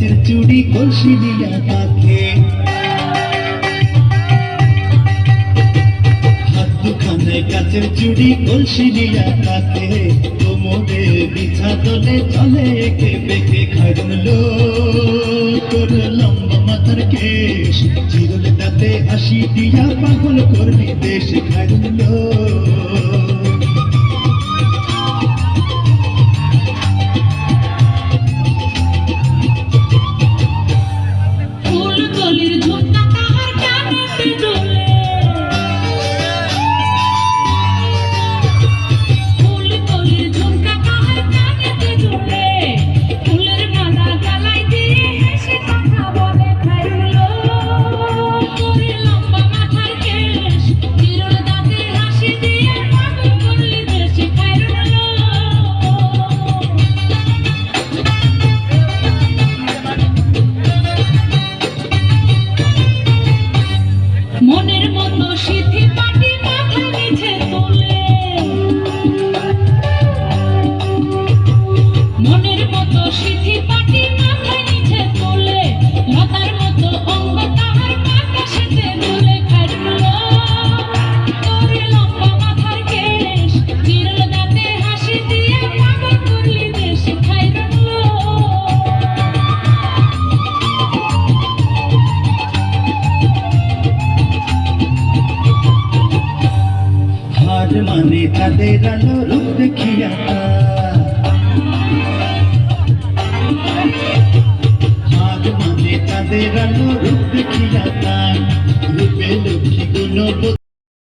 কাচের চুড়ি কলসি দিয়া তাকে হাত দুখানে কাচের চুড়ি কলসি দিয়া তাকে কোমরে বিছা দলে চলে একে বেঁকে খাইরুন লো তোর লম্বা মাথার কেশ চিরল দাঁতে হাসি দিয়া পাগল করবি দেশ খাইরুন লো মনের মতো সিথি পাটি মাথা নিচে তোলে মনের মতো সিথি পাটি মাথা নিচে তোলে লতার মতো অঙ্গ তাহার বাতাসেতে দুলে খাইরুল তোর লম্বা মাথার কেশ চিরল দাঁতে হাসি দিয়ে পাগল করলি দেশ খাইরুল হার মানে তাদের আলো রূপ দেখিয়া হার মানে তাদের আলো রূপ দেখিয়া রূপে লক্ষ্মী গুণবতী